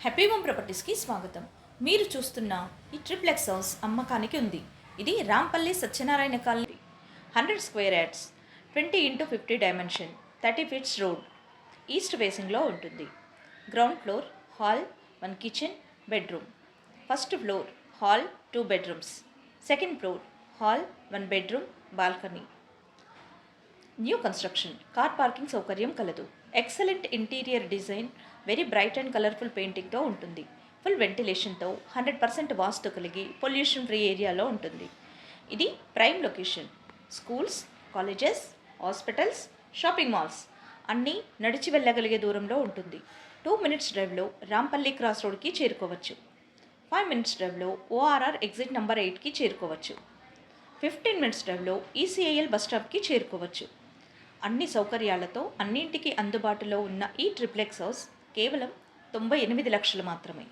Happy home ప్రాపర్టీస్కి స్వాగతం. మీరు చూస్తున్న ఈ ట్రిప్లెక్స్ హౌస్ అమ్మకానికి ఉంది. ఇది Rampally Satyanarayana colony, 100 square yards, 20x50 dimension, 30 feets road, east ఫేసింగ్లో ఉంటుంది. Ground floor hall, 1 kitchen, bedroom. First floor hall, 2 bedrooms. Second floor hall, 1 bedroom, balcony. New construction, car parking సౌకర్యం కలదు. Excellent interior design, very bright and colourful పెయింటింగ్తో ఉంటుంది. Full వెంటిలేషన్తో 100% వాస్తు కలిగి pollution free ఏరియాలో ఉంటుంది. ఇది prime location. Schools, colleges, hospitals, shopping malls అన్నీ నడిచి వెళ్ళగలిగే దూరంలో ఉంటుంది. 2 మినిట్స్ డ్రైవ్లో రాంపల్లి క్రాస్ రోడ్కి చేరుకోవచ్చు. 5 మినిట్స్ డ్రైవ్లో ఓఆర్ఆర్ ఎగ్జిట్ నెంబర్ 8కి చేరుకోవచ్చు. 15 మినిట్స్ డ్రైవ్లో ఈసీఐఎల్ బస్ స్టాప్కి చేరుకోవచ్చు. అన్ని సౌకర్యాలతో అన్నింటికి అందుబాటులో ఉన్న ఈ ట్రిప్లెక్స్ హౌస్ కేవలం 98 లక్షలు మాత్రమే.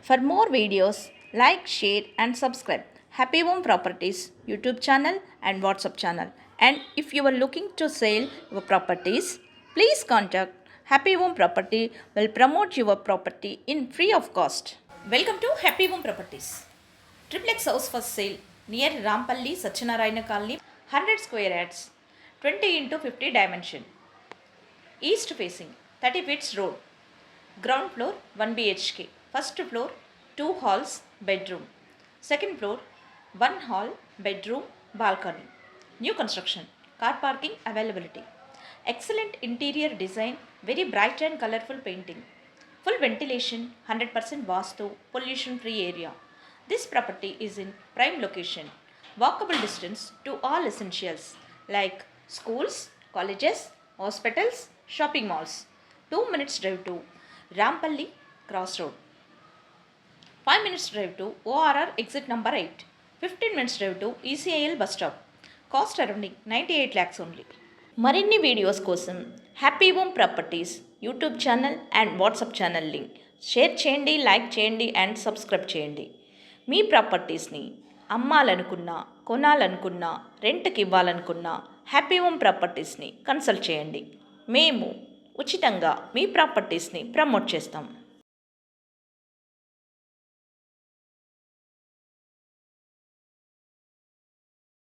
For more videos like, share and subscribe happy home properties YouTube channel and WhatsApp channel. And if you are looking to sale your properties, please contact happy home property. Will promote your property in free of cost. Welcome to happy home properties. Triplex house for sale near Rampalli Satyanarayana colony, 100 square yards, 20x50 dimension, east facing, 30 feets road. Ground floor 1 BHK. First floor 2 halls, bedroom. Second floor 1 hall, bedroom, balcony. New construction, car parking availability. Excellent interior design, very bright and colourful painting. Full ventilation, 100% vastu, pollution free area. This property is in prime location. Walkable distance to all essentials like schools, colleges, hospitals, shopping malls. 2 minutes drive to Rampalli Crossroad. 5 minutes drive to ORR exit number 8. 15 minutes drive to ECIL bus stop. Cost around 98 lakhs only. మరిన్ని videos కోసం happy home properties YouTube channel and WhatsApp channel link share చేయండి, like చేయండి and subscribe చేయండి. మీ ప్రాపర్టీస్ని అమ్మాలనుకున్నా, కొనాలనుకున్నా, రెంట్కి ఇవ్వాలనుకున్నా happy home ప్రాపర్టీస్ని consult చేయండి. మేము ఉచితంగా మీ ప్రాపర్టీస్ని promote చేస్తాం.